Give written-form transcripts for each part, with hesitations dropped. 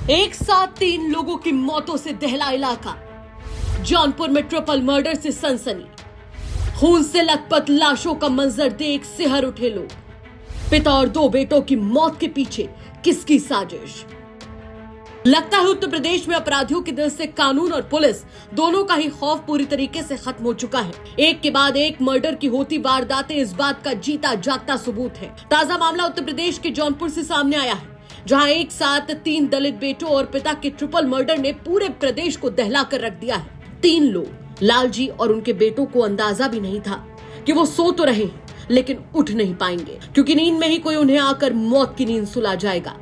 एक साथ 3 लोगों की मौतों से दहला इलाका। जौनपुर में ट्रिपल मर्डर से सनसनी। खून से लथपथ लाशों का मंजर देख सिहर उठे लोग। पिता और 2 बेटों की मौत के पीछे किसकी साजिश? लगता है उत्तर प्रदेश में अपराधियों के दिल से कानून और पुलिस दोनों का ही खौफ पूरी तरीके से खत्म हो चुका है। एक के बाद एक मर्डर की होती वारदातें इस बात का जीता जागता सबूत है। ताजा मामला उत्तर प्रदेश के जौनपुर से सामने आया है, जहां एक साथ 3 दलित बेटों और पिता के ट्रिपल मर्डर ने पूरे प्रदेश को दहला कर रख दिया है। 3 लोग, लालजी और उनके बेटों को अंदाजा भी नहीं था कि वो सो तो रहे लेकिन उठ नहीं पाएंगे, क्योंकि नींद में ही कोई उन्हें आकर मौत की नींद सुला जाएगा।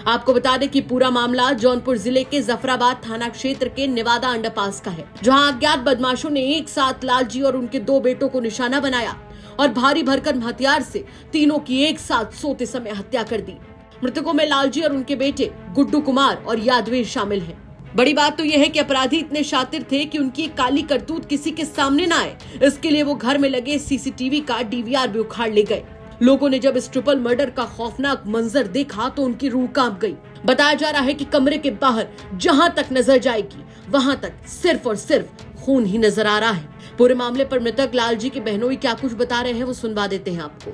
आपको बता दें कि पूरा मामला जौनपुर जिले के जफराबाद थाना क्षेत्र के नेवादा अंडरपास का है, जहां अज्ञात बदमाशों ने एक साथ लालजी और उनके 2 बेटों को निशाना बनाया और भारी भरकम हथियार से तीनों की एक साथ सोते समय हत्या कर दी। मृतकों में लालजी और उनके बेटे गुड्डू कुमार और यादवीर शामिल हैं। बड़ी बात तो यह है कि अपराधी इतने शातिर थे कि उनकी काली करतूत किसी के सामने न आए, इसके लिए वो घर में लगे सीसीटीवी का डीवीआर भी उखाड़ ले गए। लोगों ने जब इस ट्रिपल मर्डर का खौफनाक मंजर देखा तो उनकी रूह कांप गई। बताया जा रहा है कि कमरे के बाहर जहां तक नजर जाएगी वहां तक सिर्फ और सिर्फ खून ही नजर आ रहा है। पूरे मामले पर मृतक लालजी के बहनोई क्या कुछ बता रहे हैं वो सुनवा देते हैं आपको।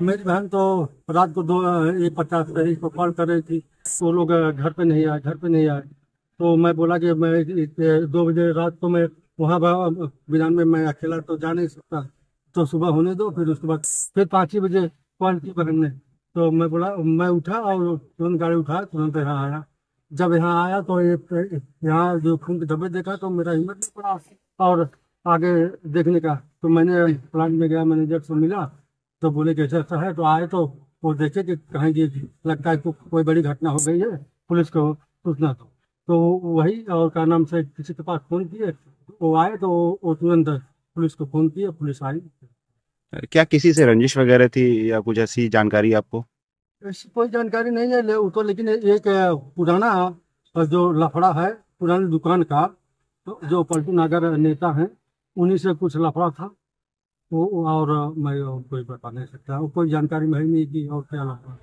मेरी बहन तो रात को 2:50 को कॉल कर रही थी, वो लोग घर पे नहीं आए। तो मैं बोला कि मैं 2 बजे रात को मैं वहाँ बिना में मैं अकेला तो जा नहीं सकता, तो सुबह होने दो। फिर उसके बाद फिर 5 ही बजे कॉल की बहन ने, तो मैं बोला, मैं उठा और तुरंत गाड़ी उठाया, तुरंत यहाँ आया। जब यहाँ आया तो यहाँ जो खून के धब्बे देखा तो मेरा हिम्मत नहीं पड़ा और आगे देखने का। तो मैंने प्लांट में गया, मैनेजर से मिला तो बोले कि ऐसा है। तो आए तो वो देखे कि कहीं लगता है कोई बड़ी घटना हो गई है, पुलिस को सूचना दो। तो वही और क्या नाम से किसी के पास फोन किए, वो आए तो वो तुरंत पुलिस को फोन किया, पुलिस आई। क्या किसी से रंजिश वगैरह थी या कुछ ऐसी जानकारी आपको? ऐसी कोई जानकारी नहीं है तो, लेकिन एक पुराना जो लफड़ा है पुरानी दुकान का, तो जो पलटू नागर नेता हैं उन्हीं से कुछ लफड़ा था वो, और मैं कोई बता नहीं सकता, कोई जानकारी में नहीं की और क्या लफड़ा।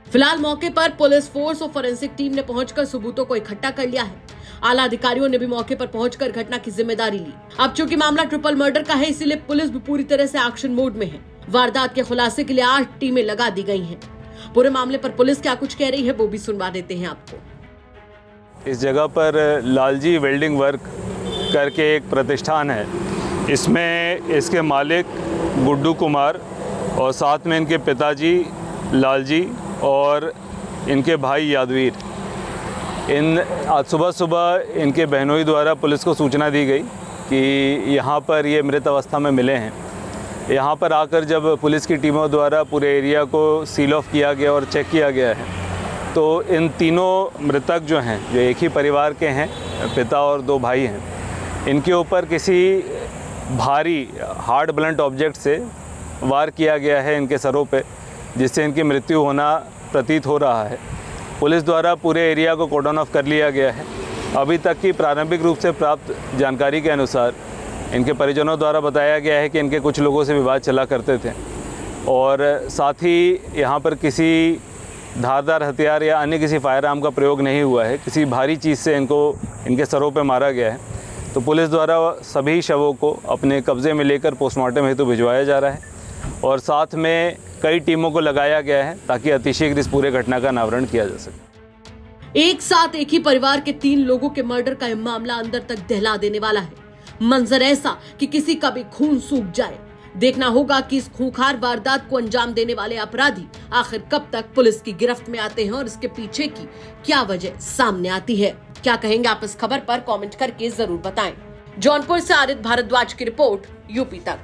फिलहाल मौके पर पुलिस फोर्स और फोरेंसिक टीम ने पहुंचकर सबूतों को इकट्ठा कर लिया है। आला अधिकारियों ने भी मौके पर पहुंचकर घटना की जिम्मेदारी ली। अब चूंकि मामला ट्रिपल मर्डर का है, इसीलिए पुलिस भी पूरी तरह से एक्शन मोड में है। वारदात के खुलासे के लिए 8 टीमें लगा दी गई हैं। पूरे मामले पर पुलिस क्या कुछ कह रही है वो भी सुनवा देते हैं आपको। इस जगह पर लालजी वेल्डिंग वर्क करके एक प्रतिष्ठान है। इसमें इसके मालिक गुड्डू कुमार और साथ में इनके पिताजी लालजी और इनके भाई यादवीर, आज सुबह इनके बहनोई द्वारा पुलिस को सूचना दी गई कि यहाँ पर ये मृत अवस्था में मिले हैं। यहाँ पर आकर जब पुलिस की टीमों द्वारा पूरे एरिया को सील ऑफ किया गया और चेक किया गया है, तो इन तीनों मृतक जो हैं, जो एक ही परिवार के हैं, पिता और 2 भाई हैं, इनके ऊपर किसी भारी हार्ड ब्लंट ऑब्जेक्ट से वार किया गया है इनके सरों पे, जिससे इनकी मृत्यु होना प्रतीत हो रहा है। पुलिस द्वारा पूरे एरिया को कॉर्डन ऑफ कर लिया गया है। अभी तक की प्रारंभिक रूप से प्राप्त जानकारी के अनुसार इनके परिजनों द्वारा बताया गया है कि इनके कुछ लोगों से विवाद चला करते थे और साथ ही यहाँ पर किसी धारदार हथियार या अन्य किसी फायर आर्म का प्रयोग नहीं हुआ है। किसी भारी चीज़ से इनके सरों पर मारा गया है। तो पुलिस द्वारा सभी शवों को अपने कब्जे में लेकर पोस्टमार्टम हेतु भिजवाया जा रहा है और साथ में कई टीमों को लगाया गया है ताकि अतिशीघ्र इस पूरे घटना का अनावरण किया जा सके। एक साथ एक ही परिवार के 3 लोगों के मर्डर का यह मामला अंदर तक दहला देने वाला है। मंजर ऐसा कि किसी का भी खून सूख जाए। देखना होगा कि इस खूंखार वारदात को अंजाम देने वाले अपराधी आखिर कब तक पुलिस की गिरफ्त में आते हैं और इसके पीछे की क्या वजह सामने आती है। क्या कहेंगे आप इस खबर पर कमेंट करके जरूर बताएं। जौनपुर से आरिफ भारद्वाज की रिपोर्ट, यूपी तक।